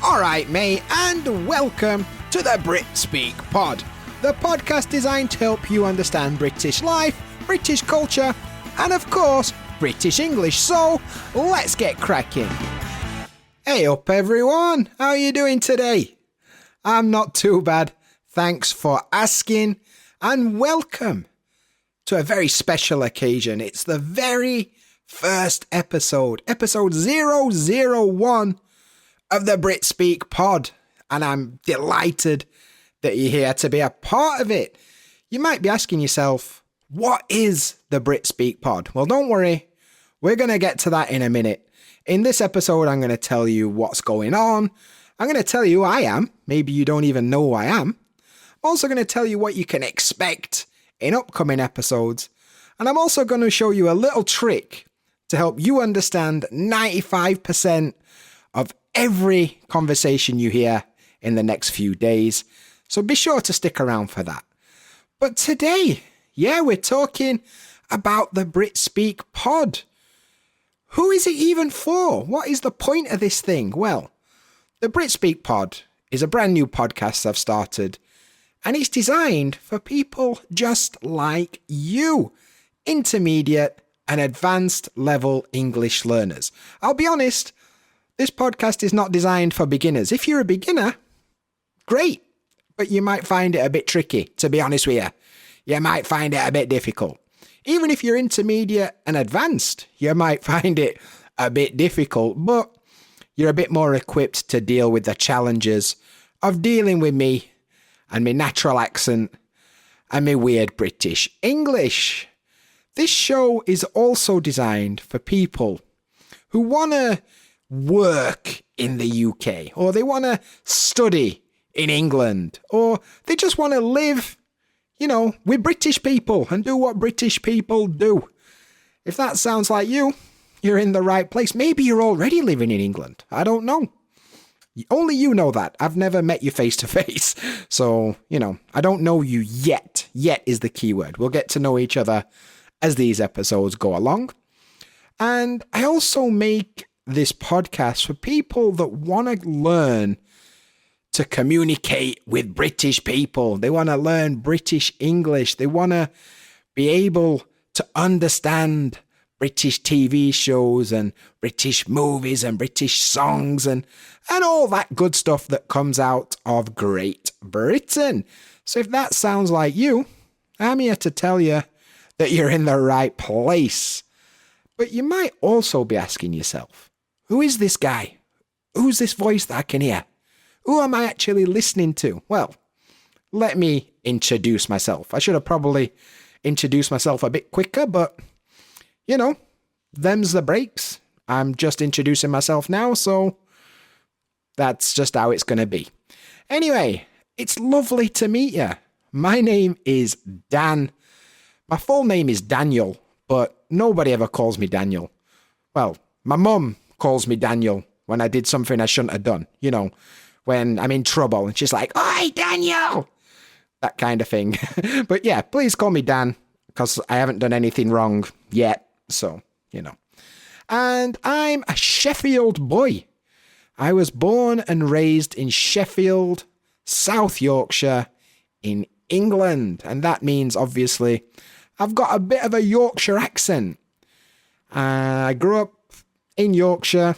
Alright mate, and welcome to the BritSpeakPod, the podcast designed to help you understand British life, British culture, and of course, British English. So, let's get cracking. Hey up everyone, how are you doing today? I'm not too bad, thanks for asking, and welcome to a very special occasion. It's the very first episode 001 of the BritSpeakPod, and I'm delighted that you're here to be a part of it. You might be asking yourself, what is the BritSpeakPod? Well, don't worry, we're going to get to that in a minute. In this episode, I'm going to tell you what's going on. I'm going to tell you who I am. Maybe you don't even know who I am. I'm also going to tell you what you can expect in upcoming episodes. And I'm also going to show you a little trick to help you understand 95% of every conversation you hear in the next few days. So be sure to stick around for that. But today, we're talking about the BritSpeakPod. Who is it even for? What is the point of this thing? Well, the BritSpeakPod is a brand new podcast I've started, and it's designed for people just like you, intermediate and advanced level English learners. I'll be honest, this podcast is not designed for beginners. If you're a beginner, great, but you might find it a bit tricky, to be honest with you. You might find it a bit difficult. Even if you're intermediate and advanced, you might find it a bit difficult, but you're a bit more equipped to deal with the challenges of dealing with me and my natural accent and my weird British English. This show is also designed for people who want to work in the UK, or they want to study in England, or they just want to live, with British people and do what British people do. If that sounds like you, you're in the right place. Maybe you're already living in England. I don't know. Only you know that. I've never met you face to face. So, I don't know you yet. Yet is the key word. We'll get to know each other as these episodes go along. And I also make this podcast for people that want to learn to communicate with British people. They want to learn British English. They want to be able to understand British TV shows and British movies and British songs and all that good stuff that comes out of Great Britain. So if that sounds like you, I'm here to tell you that you're in the right place. But you might also be asking yourself, who is this guy? Who's this voice that I can hear? Who am I actually listening to? Well, let me introduce myself. I should have probably introduced myself a bit quicker, but, them's the breaks. I'm just introducing myself now, so that's just how it's going to be. Anyway, it's lovely to meet you. My name is Dan. My full name is Daniel, but nobody ever calls me Daniel. Well, my mum calls me Daniel when I did something I shouldn't have done, when I'm in trouble and she's like, "Oi, Daniel!" That kind of thing. But yeah, please call me Dan because I haven't done anything wrong yet. So, And I'm a Sheffield boy. I was born and raised in Sheffield, South Yorkshire, in England. And that means, obviously, I've got a bit of a Yorkshire accent. I grew up in Yorkshire,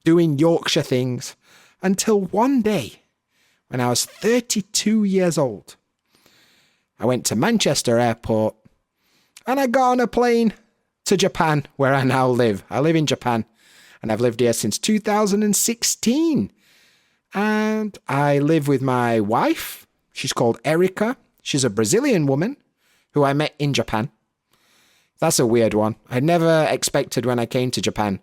doing Yorkshire things, until one day, when I was 32 years old, I went to Manchester Airport, and I got on a plane to Japan, where I now live. I live in Japan, and I've lived here since 2016. And I live with my wife. She's called Erica. She's a Brazilian woman who I met in Japan. That's a weird one. I never expected when I came to Japan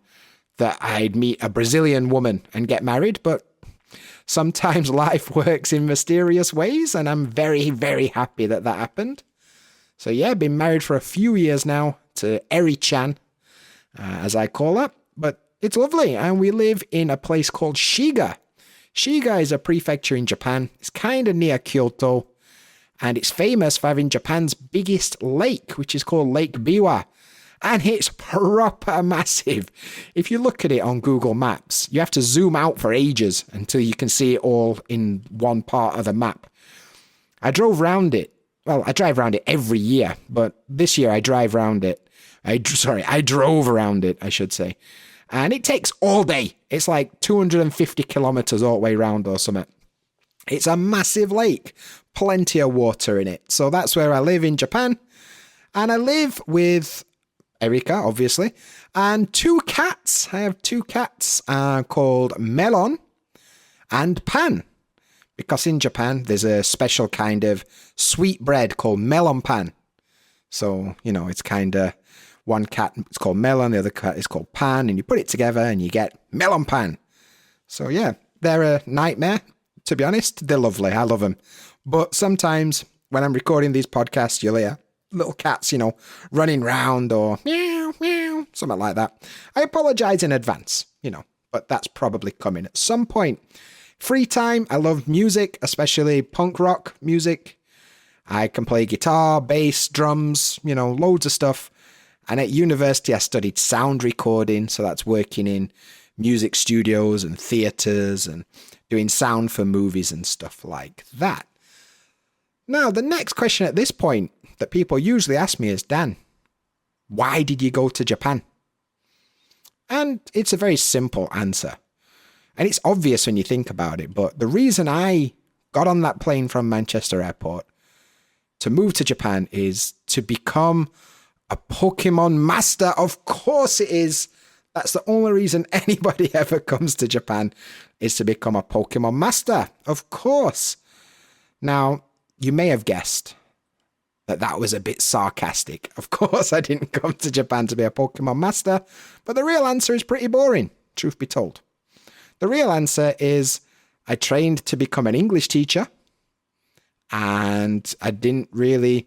that I'd meet a Brazilian woman and get married, but sometimes life works in mysterious ways, and I'm very, very happy that happened. So yeah, been married for a few years now to Eri-chan, as I call her, but it's lovely, and we live in a place called Shiga. Shiga is a prefecture in Japan. It's kind of near Kyoto, and it's famous for having Japan's biggest lake, which is called Lake Biwa. And it's proper massive. If you look at it on Google Maps, you have to zoom out for ages until you can see it all in one part of the map. I drove around it. Well, I drive around it every year, but this year I drove around it. I drove around it, I should say. And it takes all day. It's like 250 kilometers all the way around or something. It's a massive lake, plenty of water in it. So that's where I live in Japan. And I live with Erika, obviously, and 2 cats. I have 2 cats called Melon and Pan. Because in Japan, there's a special kind of sweet bread called melon pan. So, it's kind of one cat, it's called Melon, the other cat is called Pan, and you put it together and you get melon pan. So, yeah, they're a nightmare. To be honest, they're lovely. I love them. But sometimes when I'm recording these podcasts, you'll hear little cats, running round or meow, meow, something like that. I apologize in advance, but that's probably coming at some point. Free time, I love music, especially punk rock music. I can play guitar, bass, drums, loads of stuff. And at university, I studied sound recording. So that's working in music studios and theaters and doing sound for movies and stuff like that. Now, the next question at this point that people usually ask me is, Dan, why did you go to Japan? And it's a very simple answer. And it's obvious when you think about it, but the reason I got on that plane from Manchester Airport to move to Japan is to become a Pokemon master. Of course it is. That's the only reason anybody ever comes to Japan, is to become a Pokemon master. Of course. Now, you may have guessed that was a bit sarcastic. Of course, I didn't come to Japan to be a Pokemon master, but the real answer is pretty boring, truth be told. The real answer is I trained to become an English teacher, and I didn't really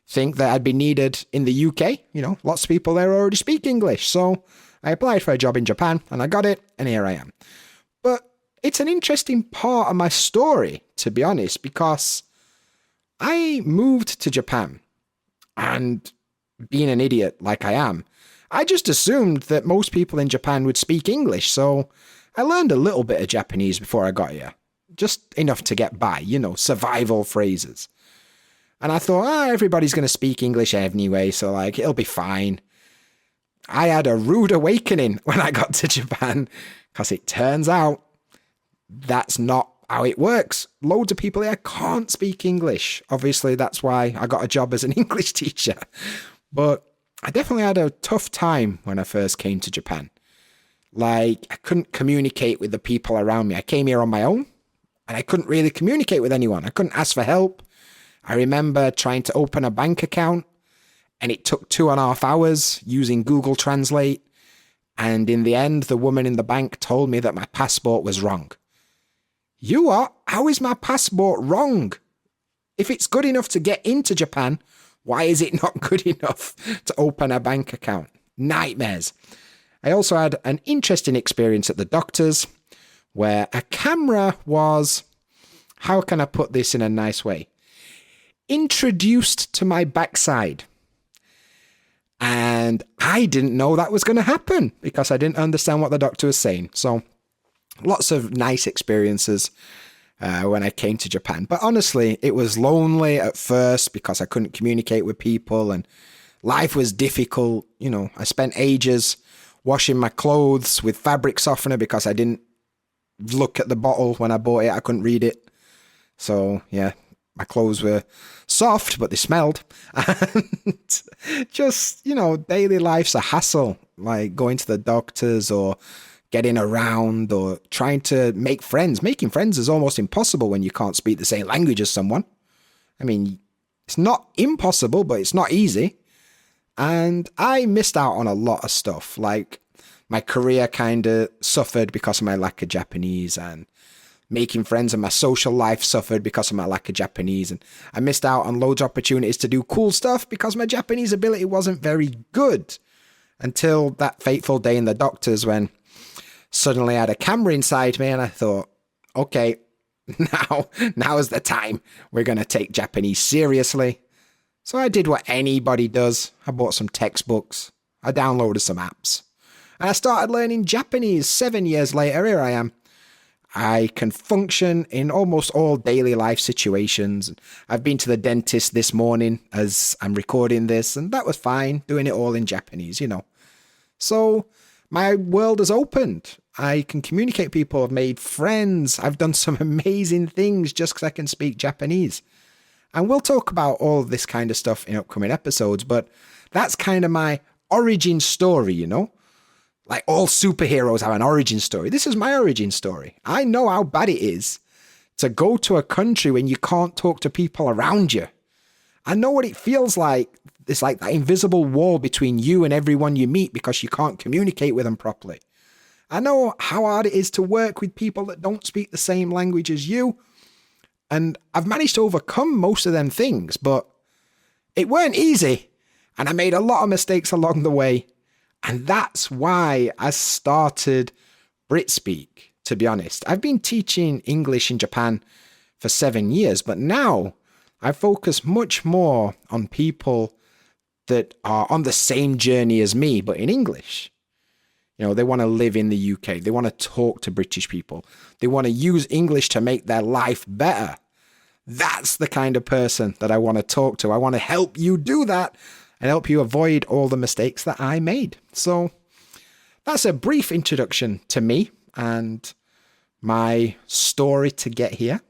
think that I'd be needed in the UK. Lots of people there already speak English. So I applied for a job in Japan and I got it, and here I am. But it's an interesting part of my story, to be honest, because I moved to Japan, and being an idiot like I am, I just assumed that most people in Japan would speak English. So I learned a little bit of Japanese before I got here. Just enough to get by, survival phrases. And I thought, everybody's going to speak English anyway, so it'll be fine. I had a rude awakening when I got to Japan, because it turns out that's not how it works. Loads of people here can't speak English. Obviously, that's why I got a job as an English teacher. But I definitely had a tough time when I first came to Japan. I couldn't communicate with the people around me. I came here on my own, and I couldn't really communicate with anyone. I couldn't ask for help. I remember trying to open a bank account, and it took 2.5 hours using Google Translate. And in the end, the woman in the bank told me that my passport was wrong. You what? How is my passport wrong? If it's good enough to get into Japan, why is it not good enough to open a bank account? Nightmares. I also had an interesting experience at the doctor's where a camera was, how can I put this in a nice way, introduced to my backside. And I didn't know that was going to happen because I didn't understand what the doctor was saying. So lots of nice experiences when I came to Japan. But honestly, it was lonely at first because I couldn't communicate with people and life was difficult. I spent ages washing my clothes with fabric softener because I didn't look at the bottle when I bought it. I couldn't read it. So, yeah, my clothes were soft, but they smelled. And just, daily life's a hassle, like going to the doctors or getting around or trying to make friends. Making friends is almost impossible when you can't speak the same language as someone. I mean, it's not impossible, but it's not easy. And I missed out on a lot of stuff. Like my career kind of suffered because of my lack of Japanese, and making friends and my social life suffered because of my lack of Japanese. And I missed out on loads of opportunities to do cool stuff because my Japanese ability wasn't very good until that fateful day in the doctors when suddenly I had a camera inside me and I thought, okay, now is the time. We're going to take Japanese seriously. So I did what anybody does. I bought some textbooks. I downloaded some apps. And I started learning Japanese 7 years later. Here I am. I can function in almost all daily life situations. I've been to the dentist this morning as I'm recording this, and that was fine, doing it all in Japanese, you know. So my world has opened. I can communicate with people. I've made friends. I've done some amazing things just because I can speak Japanese. And we'll talk about all of this kind of stuff in upcoming episodes, but that's kind of my origin story, you know? Like all superheroes have an origin story. This is my origin story. I know how bad it is to go to a country when you can't talk to people around you. I know what it feels like. It's like that invisible wall between you and everyone you meet because you can't communicate with them properly. I know how hard it is to work with people that don't speak the same language as you. And I've managed to overcome most of them things, but it weren't easy. And I made a lot of mistakes along the way. And that's why I started BritSpeak, to be honest. I've been teaching English in Japan for 7 years, but now I focus much more on people that are on the same journey as me, but in English. You know, they want to live in the UK. They want to talk to British people. They want to use English to make their life better. That's the kind of person that I want to talk to. I want to help you do that and help you avoid all the mistakes that I made. So that's a brief introduction to me and my story to get here.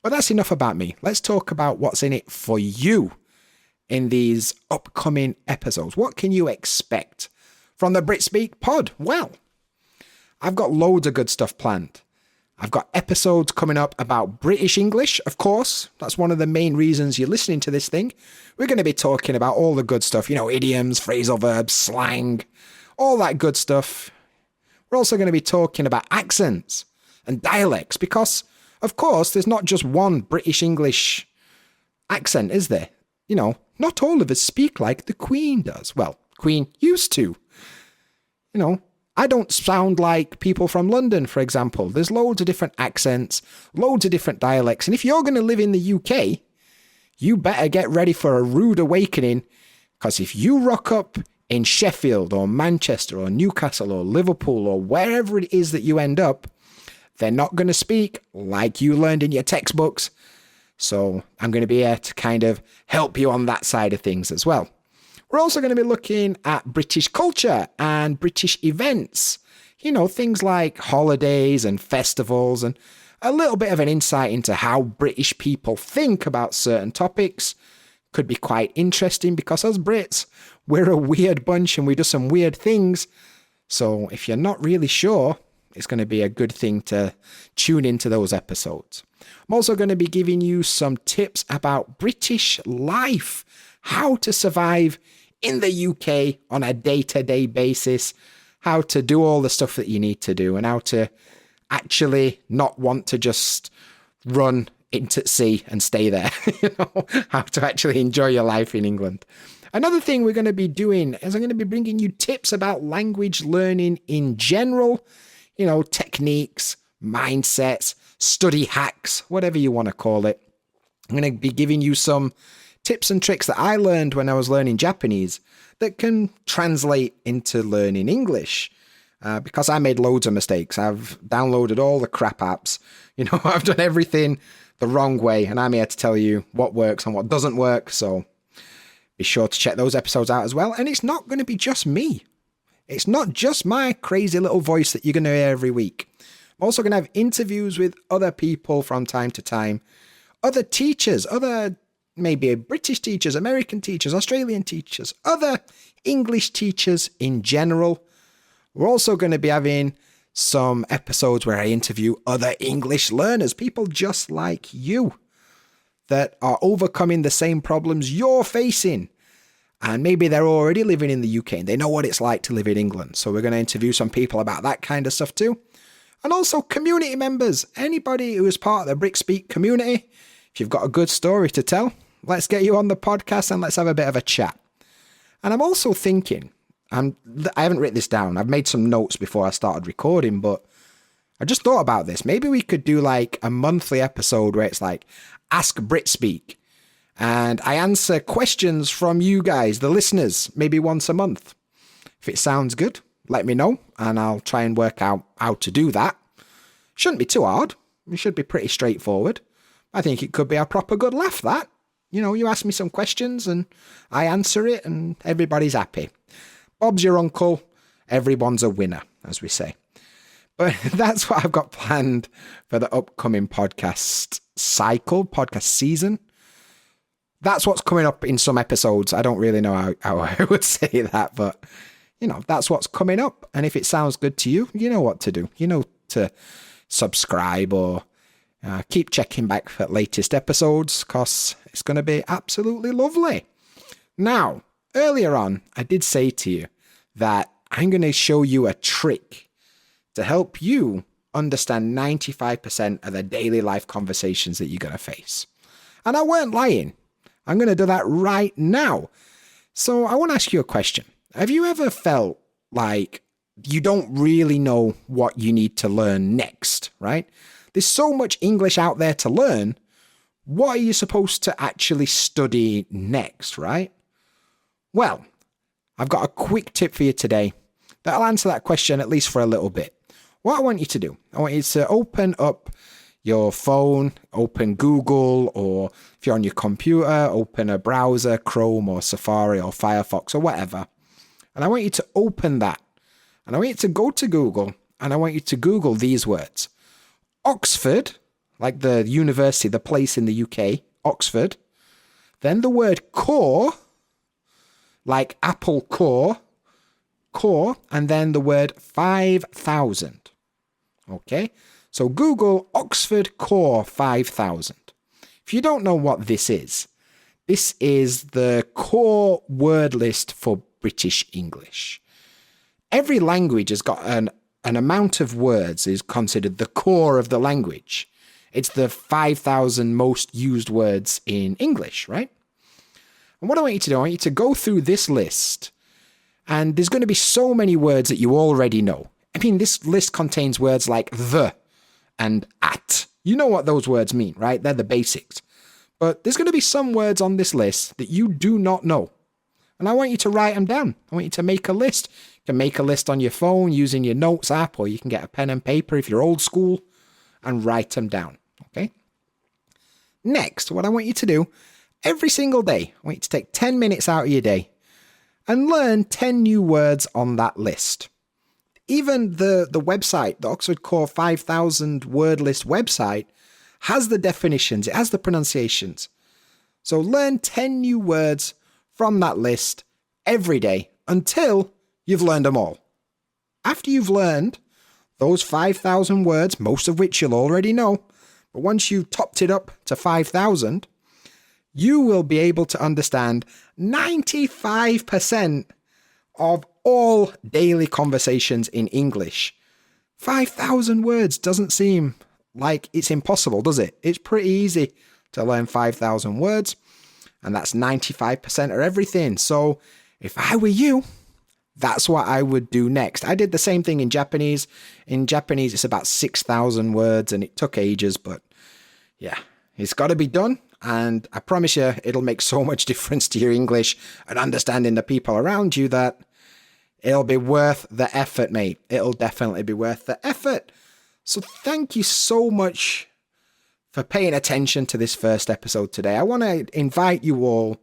But that's enough about me. Let's talk about what's in it for you in these upcoming episodes. What can you expect from the BritSpeak pod? Well, I've got loads of good stuff planned. I've got episodes coming up about British English, of course. That's one of the main reasons you're listening to this thing. We're going to be talking about all the good stuff, you know, idioms, phrasal verbs, slang, all that good stuff. We're also going to be talking about accents and dialects because, of course, there's not just one British English accent, is there? You know, not all of us speak like the Queen does. Well, Queen used to. You know, I don't sound like people from London, for example. There's loads of different accents, loads of different dialects. And if you're going to live in the UK, you better get ready for a rude awakening. Because if you rock up in Sheffield or Manchester or Newcastle or Liverpool or wherever it is that you end up, they're not going to speak like you learned in your textbooks. So I'm going to be here to kind of help you on that side of things as well. We're also going to be looking at British culture and British events. You know, things like holidays and festivals and a little bit of an insight into how British people think about certain topics. Could be quite interesting because as Brits, we're a weird bunch and we do some weird things. So if you're not really sure, it's going to be a good thing to tune into those episodes. I'm also going to be giving you some tips about British life, how to survive in the UK on a day-to-day basis, how to do all the stuff that you need to do, and how to actually not want to just run into sea and stay there. You know, how to actually enjoy your life in England. Another thing we're going to be doing is I'm going to be bringing you tips about language learning in general, you know, techniques, mindsets, study hacks, whatever you want to call it. I'm going to be giving you some tips and tricks that I learned when I was learning Japanese that can translate into learning English. Because I made loads of mistakes. I've downloaded all the crap apps. You know, I've done everything the wrong way, and I'm here to tell you what works and what doesn't work. So be sure to check those episodes out as well. And it's not going to be just me. It's not just my crazy little voice that you're going to hear every week. I'm also going to have interviews with other people from time to time. Other teachers, other maybe British teachers, American teachers, Australian teachers, other English teachers in general. We're also going to be having some episodes where I interview other English learners, people just like you that are overcoming the same problems you're facing. And maybe they're already living in the UK and they know what it's like to live in England. So we're going to interview some people about that kind of stuff too. And also community members, anybody who is part of the BritSpeak community. If you've got a good story to tell, let's get you on the podcast and let's have a bit of a chat. And I'm also thinking, I haven't written this down. I've made some notes before I started recording, but I just thought about this. Maybe we could do like a monthly episode where it's like Ask BritSpeak. And I answer questions from you guys, the listeners, maybe once a month. If it sounds good, let me know and I'll try and work out how to do that. Shouldn't be too hard. It should be pretty straightforward. I think it could be a proper good laugh, that. You ask me some questions and I answer it and everybody's happy. Bob's your uncle. Everyone's a winner, as we say. But that's what I've got planned for the upcoming podcast season. That's what's coming up in some episodes. I don't really know how I would say that, but, that's what's coming up. And if it sounds good to you, you know what to do. You know to subscribe or keep checking back for latest episodes, because it's going to be absolutely lovely. Now, earlier on, I did say to you that I'm going to show you a trick to help you understand 95% of the daily life conversations that you're going to face. And I weren't lying. I'm going to do that right now. So I want to ask you a question. Have you ever felt like you don't really know what you need to learn next, right? There's so much English out there to learn. What are you supposed to actually study next, right? Well, I've got a quick tip for you today that'll answer that question, at least for a little bit. What I want you to do, I want you to open up your phone, open Google, or if you're on your computer, open a browser, Chrome or Safari or Firefox or whatever. And I want you to open that. And I want you to go to Google and I want you to Google these words. Oxford, like the university, the place in the UK, Oxford. Then the word core, like Apple core, and then the word 5,000. Okay? So Google Oxford Core 5,000. If you don't know what this is the core word list for British English. Every language has got an amount of words is considered the core of the language. It's the 5,000 most used words in English, right? And what I want you to do, I want you to go through this list, and there's going to be so many words that you already know. I mean, this list contains words like the and at. You know what those words mean, right? They're the basics. But there's going to be some words on this list that you do not know. And I want you to write them down. I want you to make a list. You can make a list on your phone using your notes app, or you can get a pen and paper if you're old school and write them down. Okay? Next, what I want you to do, every single day, I want you to take 10 minutes out of your day and learn 10 new words on that list. Even the website, the Oxford Core 5,000 word list website, has the definitions, it has the pronunciations. So learn 10 new words from that list every day until you've learned them all. After you've learned those 5,000 words, most of which you'll already know, but once you've topped it up to 5,000, you will be able to understand 95% of all daily conversations in English. 5,000 words doesn't seem like it's impossible, does it? It's pretty easy to learn 5,000 words, and that's 95% of everything. So if I were you, that's what I would do next. I did the same thing in Japanese. In Japanese, it's about 6,000 words, and it took ages, but yeah, it's got to be done. And I promise you, it'll make so much difference to your English and understanding the people around you that it'll be worth the effort, mate. It'll definitely be worth the effort. So thank you so much for paying attention to this first episode today. I want to invite you all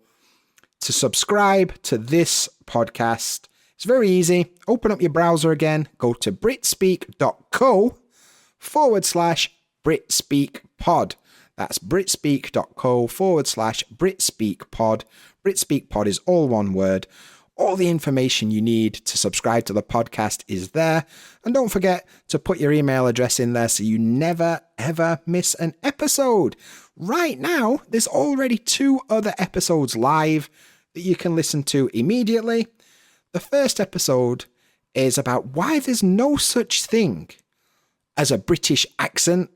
to subscribe to this podcast. It's very easy. Open up your browser again. Go to britspeak.co/BritSpeakPod. That's britspeak.co/BritSpeakPod. BritSpeakPod is all one word. All the information you need to subscribe to the podcast is there. And don't forget to put your email address in there so you never, ever miss an episode. Right now, there's already 2 other episodes live that you can listen to immediately. The first episode is about why there's no such thing as a British accent.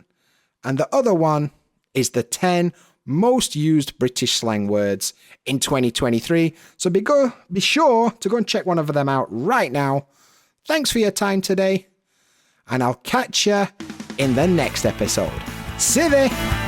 And the other one is the 10 most used British slang words in 2023. So be sure to go and check one of them out right now. Thanks for your time today, and I'll catch you in the next episode. See you there.